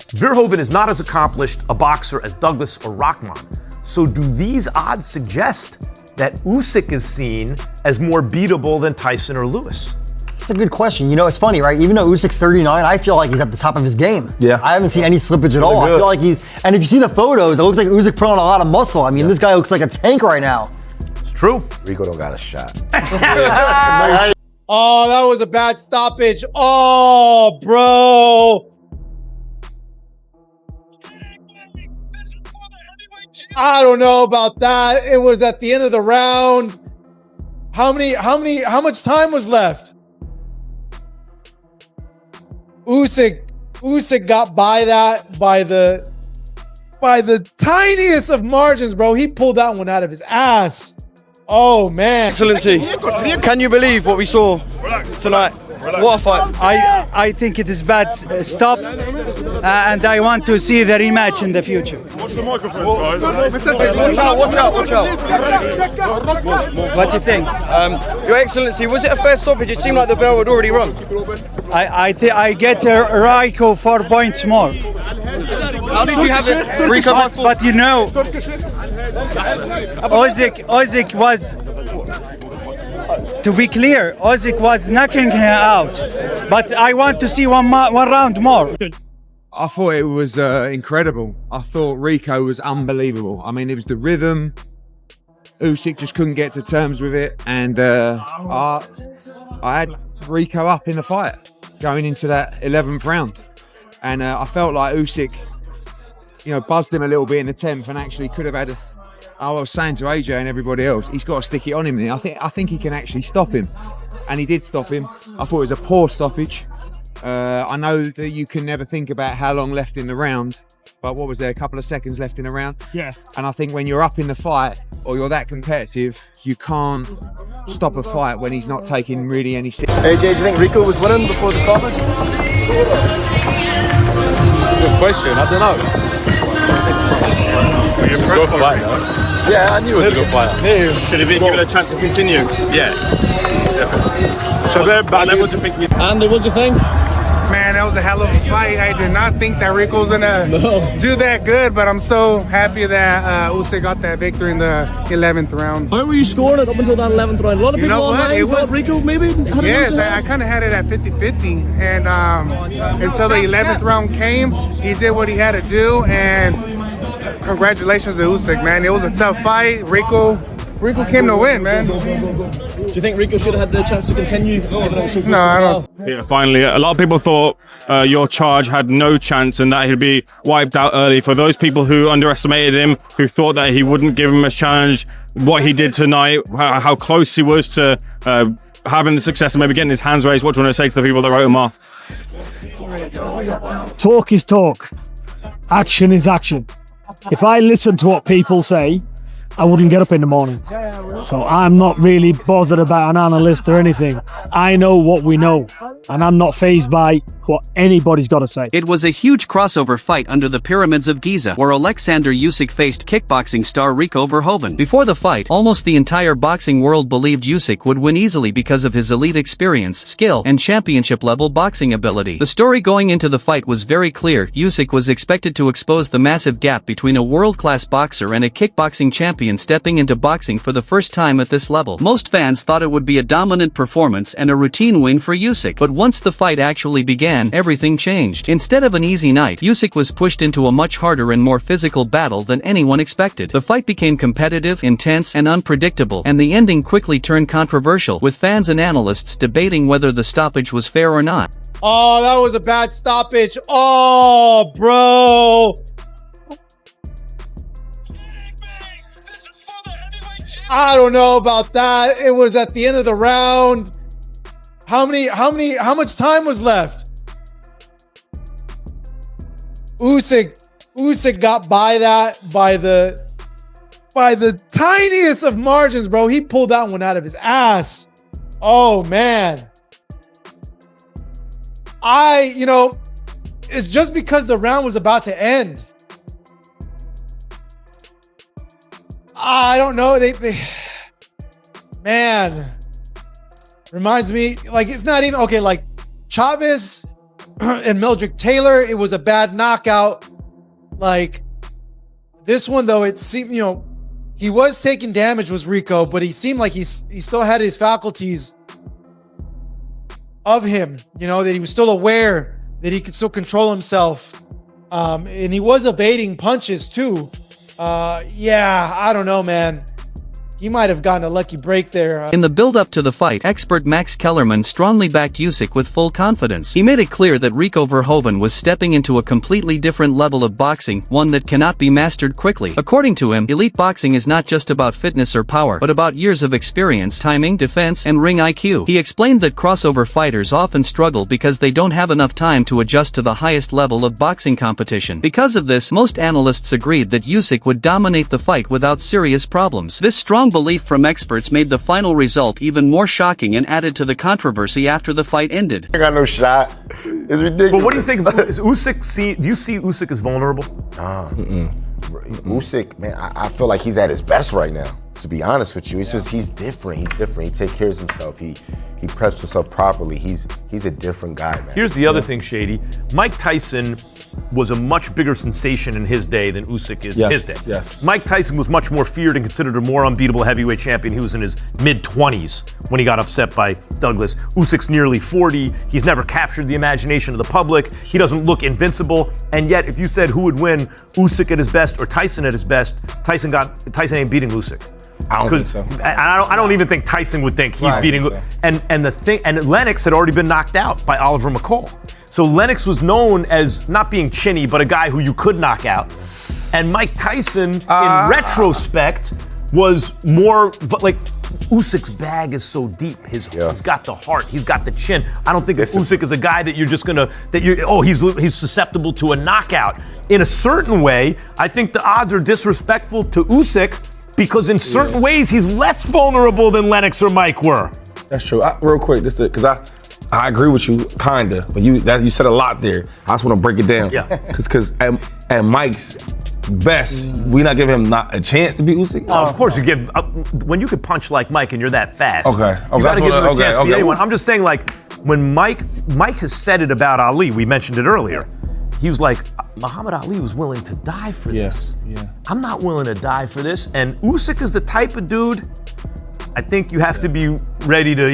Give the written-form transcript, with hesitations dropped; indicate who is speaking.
Speaker 1: Verhoeven is not as accomplished a boxer as Douglas or Rahman. So do these odds suggest that Usyk is seen as more beatable than Tyson or Lewis?
Speaker 2: That's a good question. You know, it's funny, right? Even though Usyk's 39, I feel like he's at the top of his game.
Speaker 1: Yeah.
Speaker 2: I haven't seen any slippage at all. I feel like and if you see the photos, it looks like Usyk put on a lot of muscle. I mean, this guy looks like a tank right now.
Speaker 1: It's true.
Speaker 3: Rico don't got a shot.
Speaker 4: Oh, that was a bad stoppage. Oh, bro. I don't know about that. It was at the end of the round. How much time was left? Usyk got by that by the tiniest of margins, bro. He pulled that one out of his ass. Oh, man.
Speaker 5: Excellency, can you believe what we saw tonight? What a fight.
Speaker 6: I think it is bad stop, and I want to see the rematch in the future.
Speaker 7: Watch the microphones, guys.
Speaker 5: Watch out.
Speaker 6: What do you think?
Speaker 5: Your Excellency, was it a fair stoppage? It seemed like the bell had already rung.
Speaker 6: I get Rico 4 points more.
Speaker 5: How did you have it, Rico?
Speaker 6: But you know, Usyk was, to be clear, Usyk was knocking him out. But I want to see one round more.
Speaker 8: I thought it was incredible. I thought Rico was unbelievable. I mean, it was the rhythm. Usyk just couldn't get to terms with it. And I had Rico up in the fight going into that 11th round. And I felt like Usyk, buzzed him a little bit in the 10th and actually could have had I was saying to AJ and everybody else, he's got to stick it on him there. I think he can actually stop him. And he did stop him. I thought it was a poor stoppage. I know that you can never think about how long left in the round, but what was there, a couple of seconds left in the round?
Speaker 7: Yeah.
Speaker 8: And I think when you're up in the fight or you're that competitive, you can't stop a fight when he's not taking really any serious.
Speaker 5: AJ, do you think Rico was winning before the stoppage?
Speaker 9: Good question, I don't know. Good fight, though. Yeah, I knew it was a good fight.
Speaker 7: Should have been given a chance to continue.
Speaker 9: Yeah.
Speaker 7: Andy, what do you think?
Speaker 10: Man, that was a hell of a fight. I did not think that Rico was gonna do that good, but I'm so happy that Usyk got that victory in the 11th round.
Speaker 7: How were you scoring it up until that 11th round? A lot of people online thought Rico maybe had
Speaker 10: Yes, I kind of had it at 50-50, and until the 11th round came, he did what he had to do, and congratulations to Usyk, man. It was a tough fight. Rico came to win, man.
Speaker 7: Do you think Rico should have had the chance to continue?
Speaker 10: No, I don't.
Speaker 7: Yeah, finally, a lot of people thought your charge had no chance and that he'd be wiped out early. For those people who underestimated him, who thought that he wouldn't give him a challenge, what he did tonight, how close he was to having the success and maybe getting his hands raised, what do you want to say to the people that wrote him off?
Speaker 11: Talk is talk. Action is action. If I listen to what people say, I wouldn't get up in the morning. So I'm not really bothered about an analyst or anything. I know what we know, and I'm not fazed by what anybody's got to say.
Speaker 12: It was a huge crossover fight under the pyramids of Giza, where Oleksandr Usyk faced kickboxing star Rico Verhoeven. Before the fight, almost the entire boxing world believed Usyk would win easily because of his elite experience, skill, and championship-level boxing ability. The story going into the fight was very clear. Usyk was expected to expose the massive gap between a world-class boxer and a kickboxing champion stepping into boxing for the first time at this level. Most fans thought it would be a dominant performance and a routine win for Usyk, but once the fight actually began, everything changed. Instead of an easy night, Usyk was pushed into a much harder and more physical battle than anyone expected. The fight became competitive, intense, and unpredictable, and the ending quickly turned controversial, with fans and analysts debating whether the stoppage was fair or not.
Speaker 4: Oh, that was a bad stoppage. Oh, bro. I don't know about that. It was at the end of the round. How much time was left? Usyk got by that by the tiniest of margins, bro. He pulled that one out of his ass. Oh, man. It's just because the round was about to end. I don't know. Man, reminds me, like, it's not even okay. Like Chavez and Mildred Taylor, it was a bad knockout. Like this one though, it seemed, you know, he was taking damage, was Rico, but he seemed like he still had his faculties of him, you know, that he was still aware that he could still control himself. And he was evading punches too. Yeah, I don't know, man. He might have gotten a lucky break there.
Speaker 12: In the build-up to the fight, expert Max Kellerman strongly backed Usyk with full confidence. He made it clear that Rico Verhoeven was stepping into a completely different level of boxing, one that cannot be mastered quickly. According to him, elite boxing is not just about fitness or power, but about years of experience, timing, defense, and ring IQ. He explained that crossover fighters often struggle because they don't have enough time to adjust to the highest level of boxing competition. Because of this, most analysts agreed that Usyk would dominate the fight without serious problems. This strong belief from experts made the final result even more shocking and added to the controversy after the fight ended.
Speaker 3: I got no shot. It's ridiculous.
Speaker 1: But what do you think? Is Usyk do you see Usyk as vulnerable?
Speaker 3: Usyk, man, I feel like he's at his best right now. To be honest with you, it's just he's different. He's different. He takes care of himself. He preps himself properly. He's a different guy, man.
Speaker 1: Here's the other thing, Shady. Mike Tyson was a much bigger sensation in his day than Usyk is in his day.
Speaker 9: Yes.
Speaker 1: Mike Tyson was much more feared and considered a more unbeatable heavyweight champion. He was in his mid-20s when he got upset by Douglas. Usyk's nearly 40. He's never captured the imagination of the public. He doesn't look invincible. And yet, if you said who would win, Usyk at his best or Tyson at his best, Tyson ain't beating Usyk.
Speaker 9: I don't think so.
Speaker 1: I don't even think Tyson would think he's beating.
Speaker 9: So.
Speaker 1: And Lennox had already been knocked out by Oliver McCall. So Lennox was known as not being chinny, but a guy who you could knock out. And Mike Tyson, in retrospect, was more like Usyk's bag is so deep. He's got the heart. He's got the chin. I don't think Usyk is a guy that you're just gonna he's susceptible to a knockout. In a certain way, I think the odds are disrespectful to Usyk because in certain ways he's less vulnerable than Lennox or Mike were.
Speaker 9: That's true. Real quick, because I agree with you, kinda, but you said a lot there. I just want to break it down.
Speaker 1: Yeah.
Speaker 9: Because at Mike's best, we not give him not a chance to beat Usyk.
Speaker 1: Of course, you give when you could punch like Mike and you're that fast.
Speaker 9: Okay.
Speaker 1: You gotta give him a chance to beat anyone. I'm just saying, like when Mike has said it about Ali. We mentioned it earlier. He was like, Muhammad Ali was willing to die for this. Yeah. I'm not willing to die for this. And Usyk is the type of dude. I think you have to be ready to,